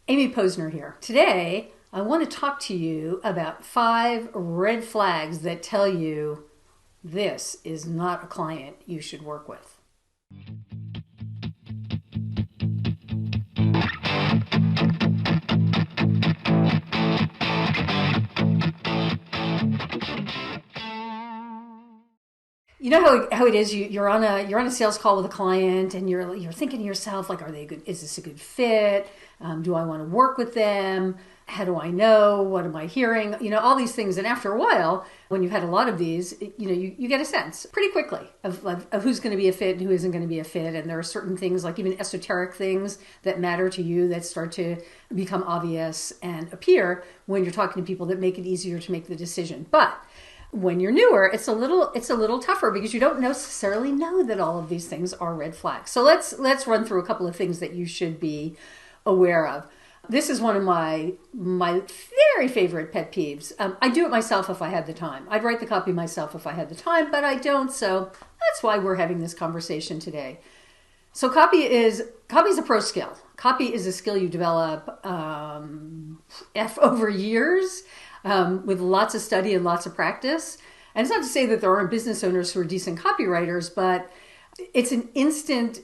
Amy Posner here. Today, I want to talk to you about 5 red flags that tell you this is not a client you should work with. You know how it is. You're on a sales call with a client, and you're thinking to yourself, like, are they good? Is this a good fit? Do I want to work with them? How do I know? What am I hearing? All these things. And after a while, when you've had a lot of these, you get a sense pretty quickly of who's going to be a fit and who isn't going to be a fit. And there are certain things, like even esoteric things that matter to you, that start to become obvious and appear when you're talking to people, that make it easier to make the decision. But when you're newer, it's a little tougher because you don't necessarily know that all of these things are red flags. So let's run through a couple of things that you should be aware of. This is one of my very favorite pet peeves. I do it myself if I had the time. I'd write the copy myself if I had the time, but I don't. So that's why we're having this conversation today. So copy is a pro skill. Copy is a skill you develop over years. With lots of study and lots of practice. And it's not to say that there aren't business owners who are decent copywriters, but it's an instant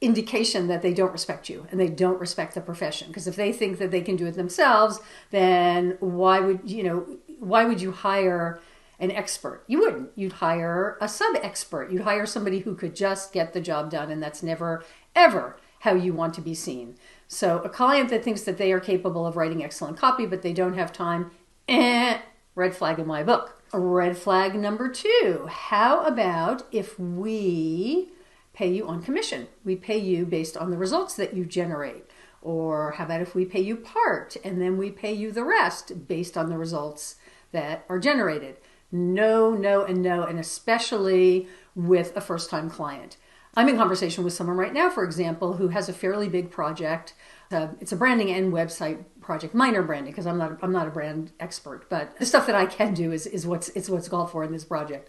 indication that they don't respect you and they don't respect the profession. Because if they think that they can do it themselves, then why would you hire an expert? You wouldn't. You'd hire a sub-expert. You'd hire somebody who could just get the job done, and that's never, ever how you want to be seen. So a client that thinks that they are capable of writing excellent copy, but they don't have time, red flag in my book. Red flag number 2. How about if we pay you on commission? We pay you based on the results that you generate. Or how about if we pay you part and then we pay you the rest based on the results that are generated? No, and especially with a first-time client. I'm in conversation with someone right now, for example, who has a fairly big project. It's a branding and website project, minor branding, because I'm not a brand expert, but the stuff that I can do is what's called for in this project.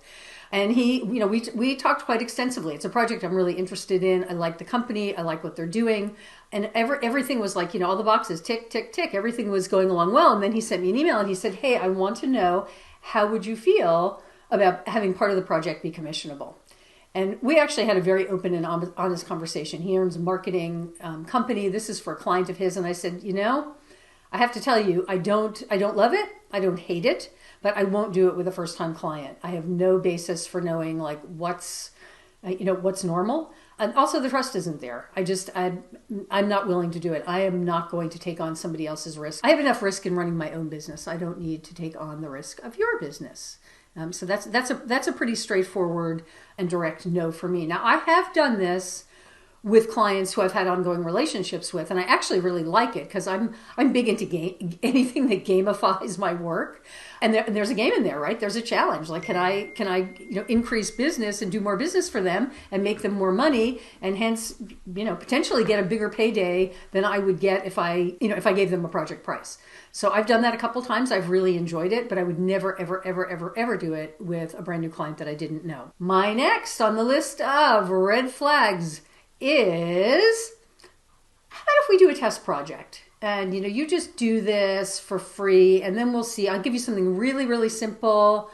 And we talked quite extensively. It's a project I'm really interested in. I like the company. I like what they're doing. And everything was like, all the boxes, tick, tick, tick. Everything was going along well. And then he sent me an email and he said, hey, I want to know, how would you feel about having part of the project be commissionable? And we actually had a very open and honest conversation. He owns a marketing company. This is for a client of his. And I said, I have to tell you, I don't love it. I don't hate it, but I won't do it with a first-time client. I have no basis for knowing what's normal. And also the trust isn't there. I'm not willing to do it. I am not going to take on somebody else's risk. I have enough risk in running my own business. I don't need to take on the risk of your business. So that's a pretty straightforward and direct no for me. Now, I have done this with clients who I've had ongoing relationships with, and I actually really like it because I'm big into anything that gamifies my work, and there's a game in there, right? There's a challenge. Like, can I increase business and do more business for them and make them more money, and hence potentially get a bigger payday than I would get if I gave them a project price. So I've done that a couple times. I've really enjoyed it, but I would never, ever, ever, ever, ever do it with a brand new client that I didn't know. My next on the list of red flags is, how about if we do a test project and you just do this for free, and then we'll see. I'll give you something really, really simple.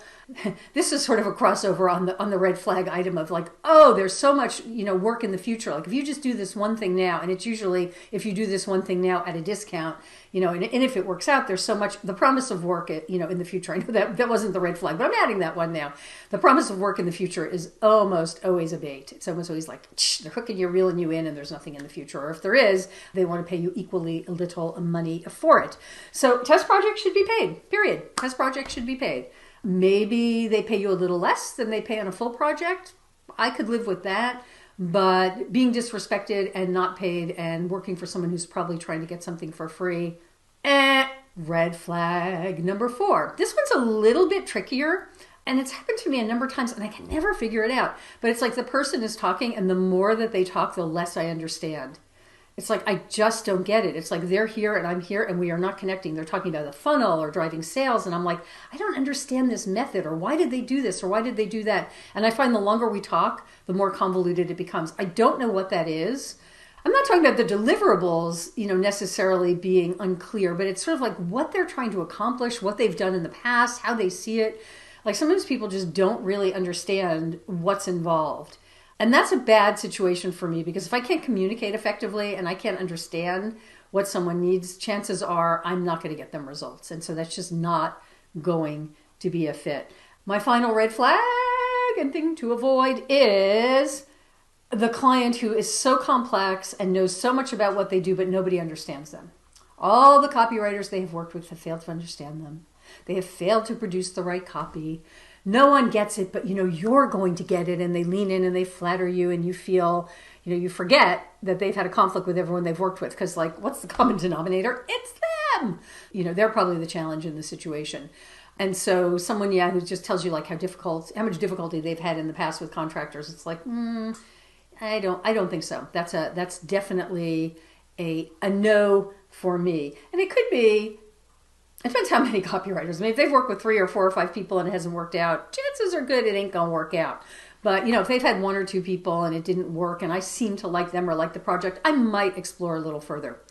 This is sort of a crossover on the red flag item of like, oh, there's so much work in the future. Like, if you just do this one thing now, and it's usually if you do this one thing now at a discount, and if it works out, there's so much, the promise of work in the future. I know that wasn't the red flag, but I'm adding that one now. The promise of work in the future is almost always a bait. It's almost always like, they're hooking you, reeling you in, and there's nothing in the future. Or if there is, they want to pay you equally little money for it. So test projects should be paid, period. Test projects should be paid. Maybe they pay you a little less than they pay on a full project. I could live with that. But being disrespected and not paid and working for someone who's probably trying to get something for free, red flag number 4. This one's a little bit trickier, and it's happened to me a number of times, and I can never figure it out. But it's like the person is talking, and the more that they talk, the less I understand. It's like, I just don't get it. It's like they're here and I'm here and we are not connecting. They're talking about the funnel or driving sales. And I'm like, I don't understand this method, or why did they do this? Or why did they do that? And I find the longer we talk, the more convoluted it becomes. I don't know what that is. I'm not talking about the deliverables, necessarily being unclear, but it's sort of like what they're trying to accomplish, what they've done in the past, how they see it. Like sometimes people just don't really understand what's involved. And that's a bad situation for me because if I can't communicate effectively and I can't understand what someone needs, chances are I'm not going to get them results. And so that's just not going to be a fit. My final red flag and thing to avoid is the client who is so complex and knows so much about what they do, but nobody understands them. All the copywriters they have worked with have failed to understand them. They have failed to produce the right copy. No one gets it, but you're going to get it, and they lean in and they flatter you, and you feel, you forget that they've had a conflict with everyone they've worked with because, like, what's the common denominator? It's them. They're probably the challenge in the situation. And so someone, who just tells you like how much difficulty they've had in the past with contractors, it's like, I don't think so. That's definitely a no for me. And it could be, it depends how many copywriters. I mean, if they've worked with 3 or 4 or 5 people and it hasn't worked out, chances are good it ain't gonna work out. But if they've had 1 or 2 people and it didn't work and I seem to like them or like the project, I might explore a little further.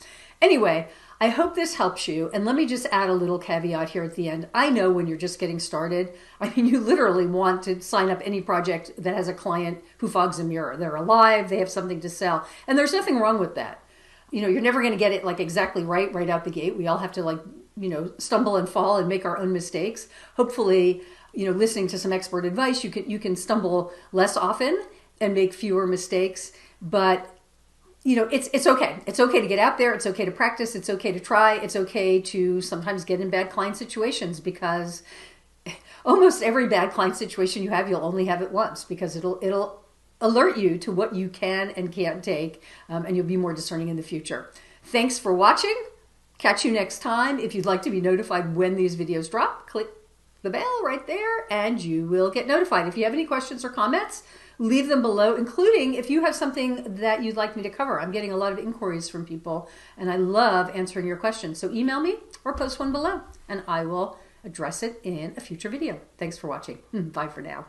Anyway, I hope this helps you. And let me just add a little caveat here at the end. I know when you're just getting started, you literally want to sign up any project that has a client who fogs a mirror. They're alive, they have something to sell. And there's nothing wrong with that. You're never going to get it like exactly right out the gate. We all have to stumble and fall and make our own mistakes. Hopefully, listening to some expert advice, you can stumble less often and make fewer mistakes. But it's okay. It's okay to get out there. It's okay to practice. It's okay to try. It's okay to sometimes get in bad client situations because almost every bad client situation you have, you'll only have it once because it'll alert you to what you can and can't take, and you'll be more discerning in the future. Thanks for watching. Catch you next time. If you'd like to be notified when these videos drop, click the bell right there and you will get notified. If you have any questions or comments, leave them below, including if you have something that you'd like me to cover. I'm getting a lot of inquiries from people and I love answering your questions. So email me or post one below and I will address it in a future video. Thanks for watching. Bye for now.